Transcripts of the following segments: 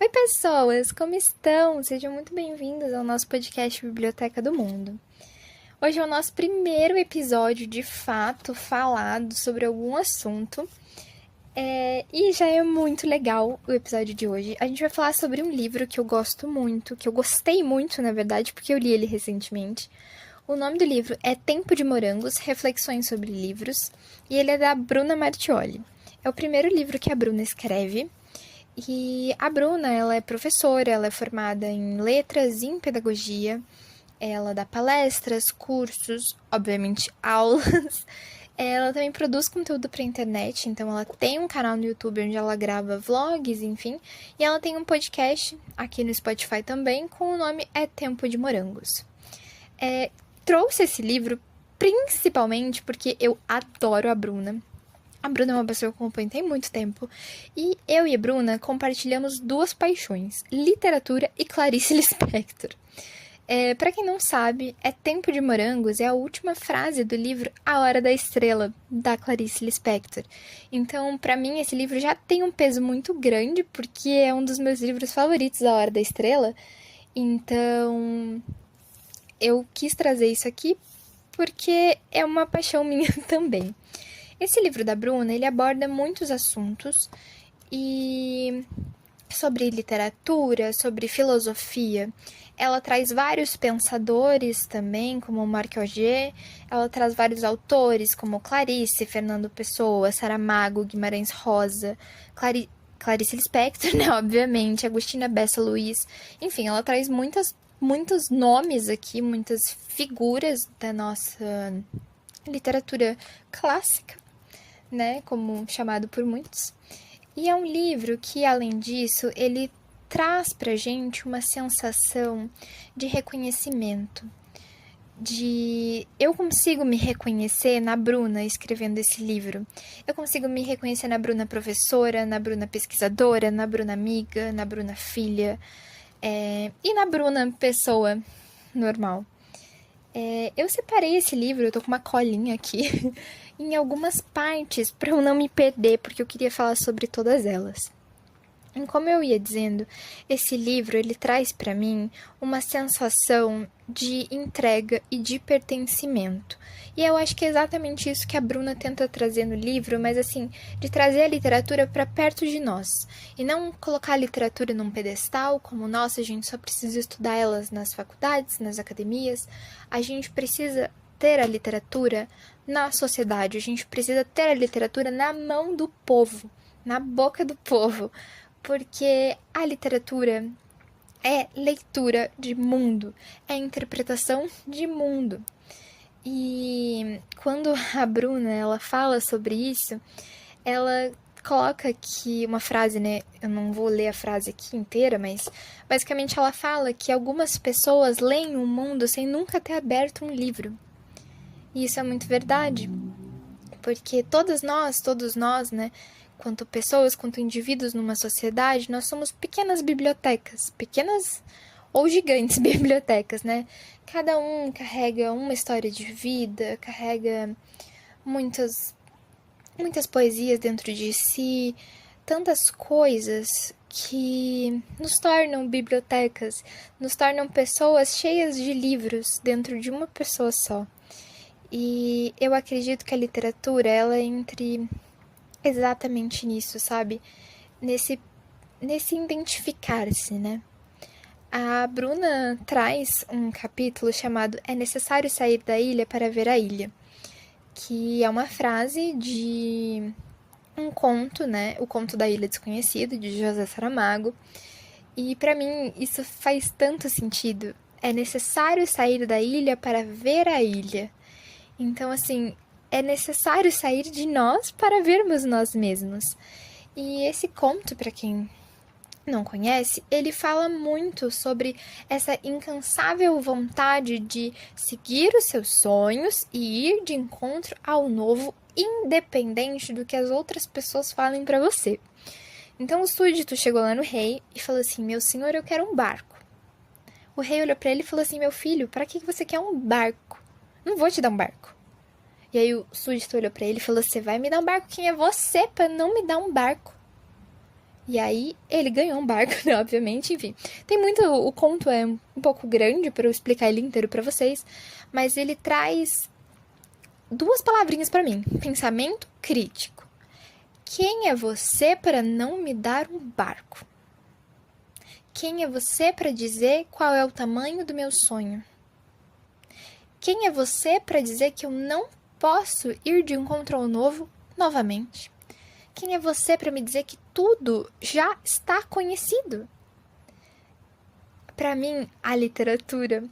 Oi, pessoas, como estão? Sejam muito bem-vindos ao nosso podcast Biblioteca do Mundo. Hoje é o nosso primeiro episódio, de fato, falado sobre algum assunto. E já é muito legal o episódio de hoje. A gente vai falar sobre um livro que eu gosto muito, que eu gostei muito, na verdade, porque eu li ele recentemente. O nome do livro é Tempo de Morangos, Reflexões sobre Livros, e ele é da Bruna Martioli. É o primeiro livro que a Bruna escreve. E a Bruna, ela é professora, ela é formada em letras e em pedagogia. Ela dá palestras, cursos, obviamente aulas. Ela também produz conteúdo para internet, então ela tem um canal no YouTube onde ela grava vlogs, enfim. E ela tem um podcast aqui no Spotify também, com o nome É Tempo de Morangos. Trouxe esse livro principalmente porque eu adoro a Bruna. A Bruna é uma pessoa que eu acompanho tem muito tempo. E eu e a Bruna compartilhamos duas paixões: literatura e Clarice Lispector. Para quem não sabe, É Tempo de Morangos é a última frase do livro A Hora da Estrela, da Clarice Lispector. Então, para mim, esse livro já tem um peso muito grande, porque é um dos meus livros favoritos, A Hora da Estrela. Então, eu quis trazer isso aqui porque é uma paixão minha também. Esse livro da Bruna, ele aborda muitos assuntos e sobre literatura, sobre filosofia. Ela traz vários pensadores também, como Marc Aurèle. Ela traz vários autores, como Clarice, Fernando Pessoa, Saramago, Guimarães Rosa, Clarice Lispector, né, obviamente, Agostina Bessa Luiz. Enfim, ela traz muitos nomes aqui, muitas figuras da nossa literatura clássica, né, como chamado por muitos. E é um livro que, além disso, ele traz pra gente uma sensação de reconhecimento. Eu consigo me reconhecer na Bruna escrevendo esse livro. Eu consigo me reconhecer na Bruna professora, na Bruna pesquisadora, na Bruna amiga, na Bruna filha, e na Bruna pessoa normal. Eu separei esse livro, eu tô com uma colinha aqui, em algumas partes para eu não me perder, porque eu queria falar sobre todas elas. E como eu ia dizendo, esse livro ele traz para mim uma sensação de entrega e de pertencimento. E eu acho que é exatamente isso que a Bruna tenta trazer no livro, mas assim, de trazer a literatura para perto de nós. E não colocar a literatura num pedestal, como, nossa, a gente só precisa estudar elas nas faculdades, nas academias. A gente precisa ter a literatura na sociedade, a gente precisa ter a literatura na mão do povo, na boca do povo. Porque a literatura é leitura de mundo, é interpretação de mundo. E quando a Bruna ela fala sobre isso, ela coloca aqui uma frase, né? Eu não vou ler a frase aqui inteira, mas basicamente ela fala que algumas pessoas leem o mundo sem nunca ter aberto um livro. E isso é muito verdade, porque todos nós, né? Quanto pessoas, quanto indivíduos numa sociedade, nós somos pequenas bibliotecas, pequenas ou gigantes bibliotecas, né? Cada um carrega uma história de vida, carrega muitas poesias dentro de si, tantas coisas que nos tornam bibliotecas, nos tornam pessoas cheias de livros dentro de uma pessoa só. E eu acredito que a literatura, ela entre exatamente nisso, sabe? Nesse identificar-se, né? A Bruna traz um capítulo chamado É necessário sair da ilha para ver a ilha, que é uma frase de um conto, né? O Conto da Ilha Desconhecida, de José Saramago. E para mim isso faz tanto sentido. É necessário sair da ilha para ver a ilha. Então, assim, é necessário sair de nós para vermos nós mesmos. E esse conto, para quem não conhece, ele fala muito sobre essa incansável vontade de seguir os seus sonhos e ir de encontro ao novo, independente do que as outras pessoas falem para você. Então o súdito chegou lá no rei e falou assim: meu senhor, eu quero um barco. O rei olhou para ele e falou assim: meu filho, para que você quer um barco? Não vou te dar um barco. E aí o súdito olhou pra ele e falou: você vai me dar um barco? Quem é você pra não me dar um barco? E aí ele ganhou um barco, né, obviamente, enfim. Tem muito, o conto é um pouco grande para eu explicar ele inteiro para vocês, mas ele traz duas palavrinhas para mim: pensamento crítico. Quem é você para não me dar um barco? Quem é você para dizer qual é o tamanho do meu sonho? Quem é você para dizer que eu não posso ir de encontro ao novo novamente? Quem é você para me dizer que tudo já está conhecido? Para mim, a literatura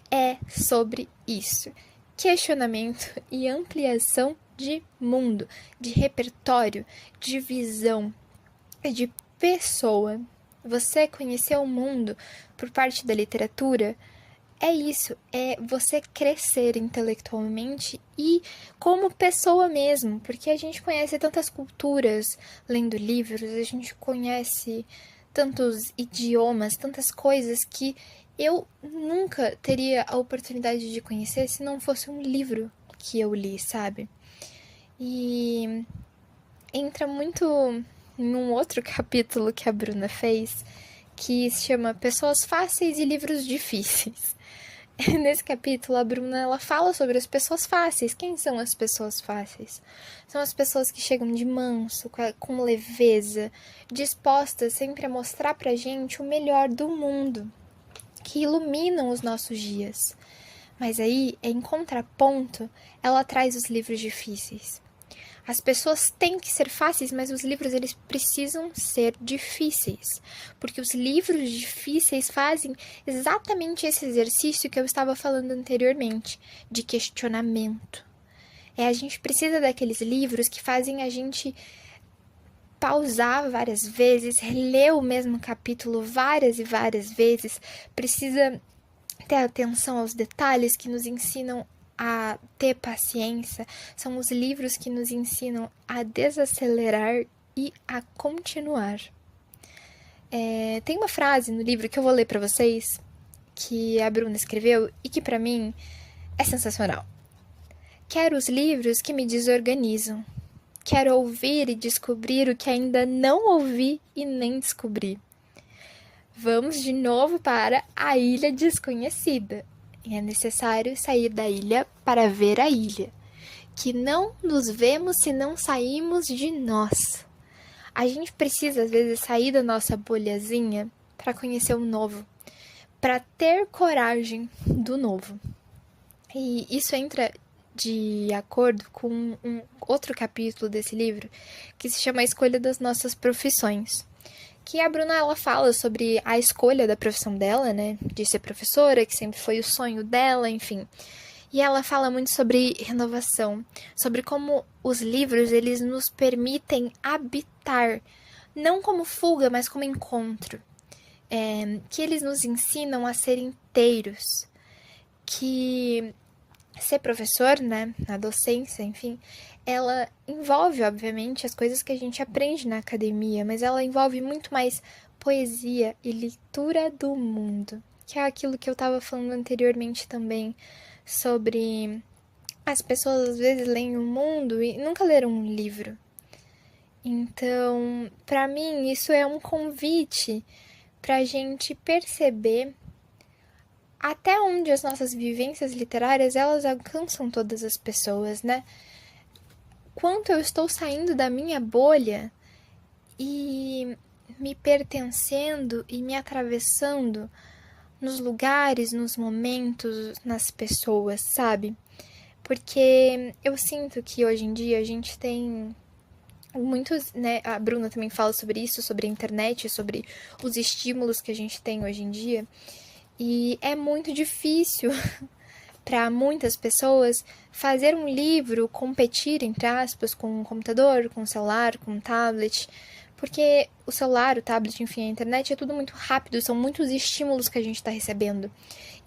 é sobre isso. Questionamento e ampliação de mundo, de repertório, de visão, de pessoa. Você conhecer o mundo por parte da literatura é isso, é você crescer intelectualmente e como pessoa mesmo, porque a gente conhece tantas culturas lendo livros, a gente conhece tantos idiomas, tantas coisas que eu nunca teria a oportunidade de conhecer se não fosse um livro que eu li, sabe? E entra muito em um outro capítulo que a Bruna fez, que se chama Pessoas Fáceis e Livros Difíceis. Nesse capítulo, a Bruna ela fala sobre as pessoas fáceis. Quem são as pessoas fáceis? São as pessoas que chegam de manso, com leveza, dispostas sempre a mostrar pra gente o melhor do mundo, que iluminam os nossos dias. Mas aí, em contraponto, ela traz os livros difíceis. As pessoas têm que ser fáceis, mas os livros eles precisam ser difíceis, porque os livros difíceis fazem exatamente esse exercício que eu estava falando anteriormente, de questionamento. A gente precisa daqueles livros que fazem a gente pausar várias vezes, reler o mesmo capítulo várias e várias vezes, precisa ter atenção aos detalhes que nos ensinam a ter paciência, são os livros que nos ensinam a desacelerar e a continuar. Tem uma frase no livro que eu vou ler para vocês, que a Bruna escreveu e que para mim é sensacional. Quero os livros que me desorganizam. Quero ouvir e descobrir o que ainda não ouvi e nem descobri. Vamos de novo para a Ilha Desconhecida. E é necessário sair da ilha para ver a ilha, que não nos vemos se não saímos de nós. A gente precisa, às vezes, sair da nossa bolhazinha para conhecer o novo, para ter coragem do novo. E isso entra de acordo com um outro capítulo desse livro, que se chama A Escolha das Nossas Profissões. Que a Bruna ela fala sobre a escolha da profissão dela, né, de ser professora, que sempre foi o sonho dela, enfim. E ela fala muito sobre renovação, sobre como os livros eles nos permitem habitar, não como fuga, mas como encontro. Que eles nos ensinam a ser inteiros, que ser professor, né, na docência, enfim, ela envolve, obviamente, as coisas que a gente aprende na academia, mas ela envolve muito mais poesia e leitura do mundo, que é aquilo que eu estava falando anteriormente também, sobre as pessoas às vezes leem o mundo e nunca leram um livro. Então, para mim, isso é um convite para a gente perceber até onde as nossas vivências literárias elas alcançam todas as pessoas, né? Quanto eu estou saindo da minha bolha e me pertencendo e me atravessando nos lugares, nos momentos, nas pessoas, sabe? Porque eu sinto que hoje em dia a gente tem muitos, né? A Bruna também fala sobre isso, sobre a internet, sobre os estímulos que a gente tem hoje em dia. E é muito difícil para muitas pessoas fazer um livro competir, entre aspas, com um computador, com um celular, com um tablet, porque o celular, o tablet, enfim, a internet é tudo muito rápido, são muitos estímulos que a gente está recebendo.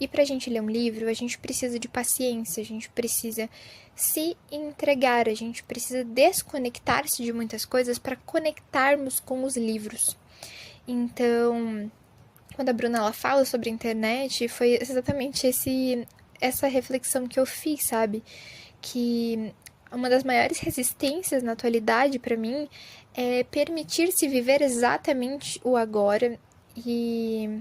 E para a gente ler um livro, a gente precisa de paciência, a gente precisa se entregar, a gente precisa desconectar-se de muitas coisas para conectarmos com os livros. Então, quando a Bruna ela fala sobre a internet, foi exatamente essa reflexão que eu fiz, sabe? Que uma das maiores resistências na atualidade para mim é permitir-se viver exatamente o agora. E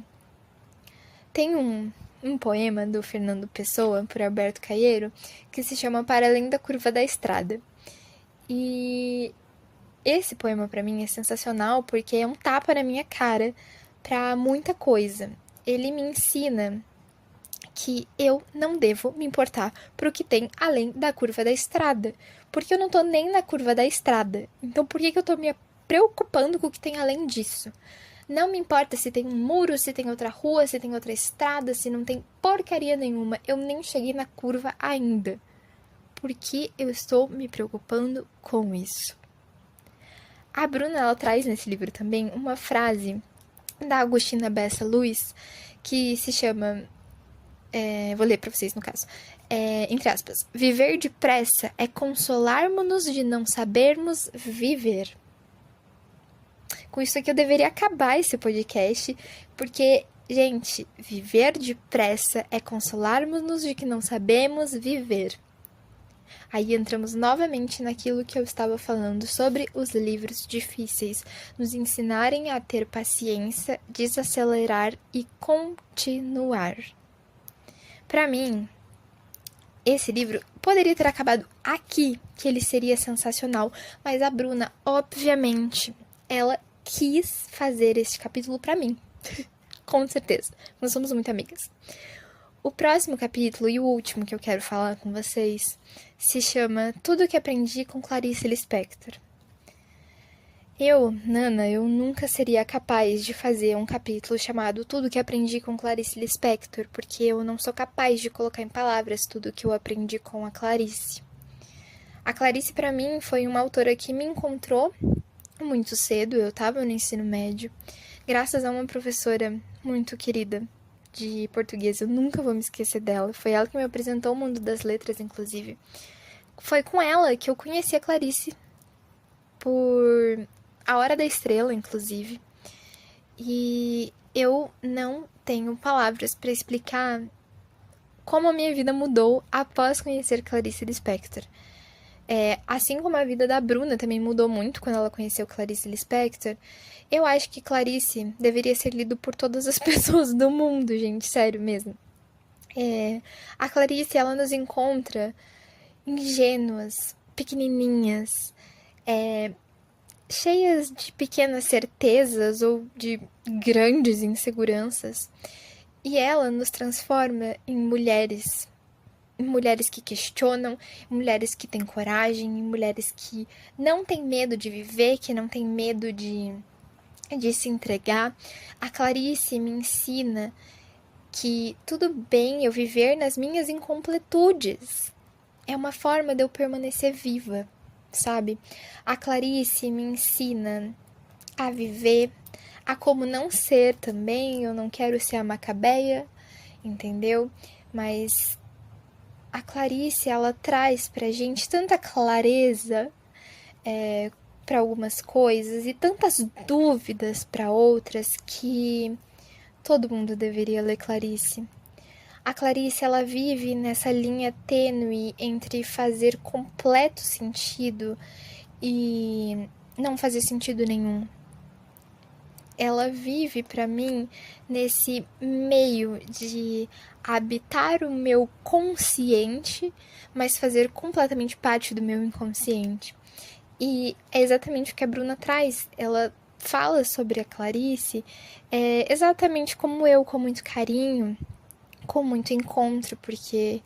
tem um poema do Fernando Pessoa, por Alberto Caeiro, que se chama Para Além da Curva da Estrada. E esse poema para mim é sensacional porque é um tapa na minha cara para muita coisa. Ele me ensina que eu não devo me importar pro que tem além da curva da estrada, porque eu não tô nem na curva da estrada. Então por que eu tô me preocupando com o que tem além disso? Não me importa se tem um muro, se tem outra rua, se tem outra estrada, se não tem porcaria nenhuma. Eu nem cheguei na curva ainda. Por que eu estou me preocupando com isso? A Bruna, ela traz nesse livro também uma frase da Agostina Bessa Luiz, que se chama, vou ler para vocês no caso, entre aspas, viver depressa é consolarmos-nos de não sabermos viver. Com isso aqui eu deveria acabar esse podcast, porque, gente, viver depressa é consolarmos-nos de que não sabemos viver. Aí entramos novamente naquilo que eu estava falando sobre os livros difíceis, nos ensinarem a ter paciência, desacelerar e continuar. Para mim, esse livro poderia ter acabado aqui, que ele seria sensacional, mas a Bruna, obviamente, ela quis fazer este capítulo para mim. Com certeza, nós somos muito amigas. O próximo capítulo e o último que eu quero falar com vocês se chama Tudo o que Aprendi com Clarice Lispector. Eu, Nana, eu nunca seria capaz de fazer um capítulo chamado Tudo o que Aprendi com Clarice Lispector, porque eu não sou capaz de colocar em palavras tudo o que eu aprendi com a Clarice. A Clarice, para mim, foi uma autora que me encontrou muito cedo, eu estava no ensino médio, graças a uma professora muito querida de português, eu nunca vou me esquecer dela. Foi ela que me apresentou o mundo das letras, inclusive. Foi com ela que eu conheci a Clarice por A Hora da Estrela, inclusive. E eu não tenho palavras para explicar como a minha vida mudou após conhecer Clarice Lispector. Assim como a vida da Bruna também mudou muito quando ela conheceu Clarice Lispector, eu acho que Clarice deveria ser lido por todas as pessoas do mundo, gente, sério mesmo. A Clarice, ela nos encontra ingênuas, pequenininhas, cheias de pequenas certezas ou de grandes inseguranças, e ela nos transforma em mulheres que questionam, mulheres que têm coragem, mulheres que não têm medo de viver, que não têm medo de se entregar. A Clarice me ensina que tudo bem eu viver nas minhas incompletudes. É uma forma de eu permanecer viva, sabe? A Clarice me ensina a viver, a como não ser também. Eu não quero ser a Macabeia, entendeu? Mas a Clarice, ela traz pra gente tanta clareza para algumas coisas e tantas dúvidas para outras que todo mundo deveria ler Clarice. A Clarice, ela vive nessa linha tênue entre fazer completo sentido e não fazer sentido nenhum. Ela vive para mim nesse meio de habitar o meu consciente, mas fazer completamente parte do meu inconsciente. E é exatamente o que a Bruna traz. Ela fala sobre a Clarice exatamente como eu, com muito carinho, com muito encontro, porque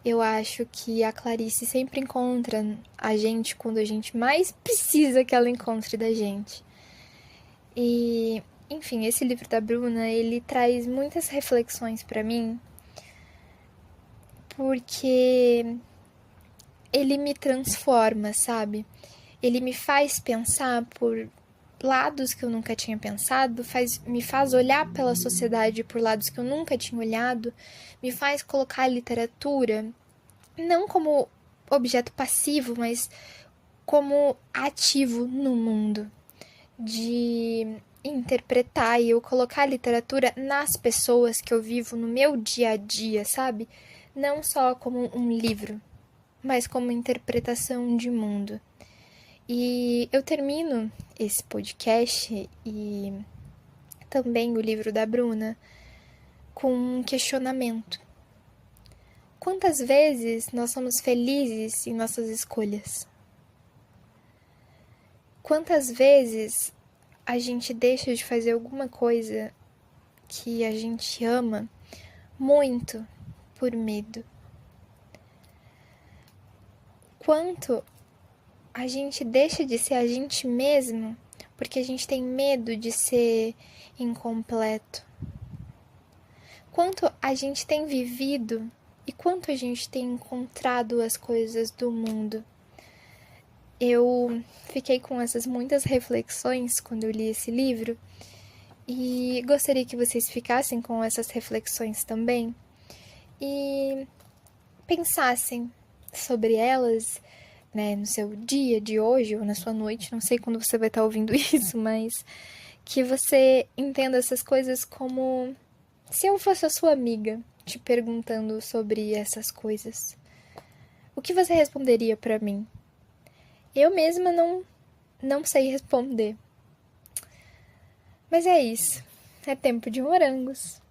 eu acho que a Clarice sempre encontra a gente quando a gente mais precisa que ela encontre da gente. E, enfim, esse livro da Bruna, ele traz muitas reflexões para mim, porque ele me transforma, sabe? Ele me faz pensar por lados que eu nunca tinha pensado, me faz olhar pela sociedade por lados que eu nunca tinha olhado, me faz colocar a literatura não como objeto passivo, mas como ativo no mundo, de interpretar e eu colocar a literatura nas pessoas que eu vivo no meu dia a dia, sabe? Não só como um livro, mas como interpretação de mundo. E eu termino esse podcast e também o livro da Bruna com um questionamento. Quantas vezes nós somos felizes em nossas escolhas? Quantas vezes a gente deixa de fazer alguma coisa que a gente ama muito por medo? Quanto a gente deixa de ser a gente mesmo porque a gente tem medo de ser incompleto? Quanto a gente tem vivido e quanto a gente tem encontrado as coisas do mundo? Eu fiquei com essas muitas reflexões quando eu li esse livro e gostaria que vocês ficassem com essas reflexões também e pensassem sobre elas, né, no seu dia de hoje ou na sua noite, não sei quando você vai estar ouvindo isso, mas que você entenda essas coisas como se eu fosse a sua amiga te perguntando sobre essas coisas. O que você responderia para mim? Eu mesma não sei responder. Mas é isso. É tempo de morangos.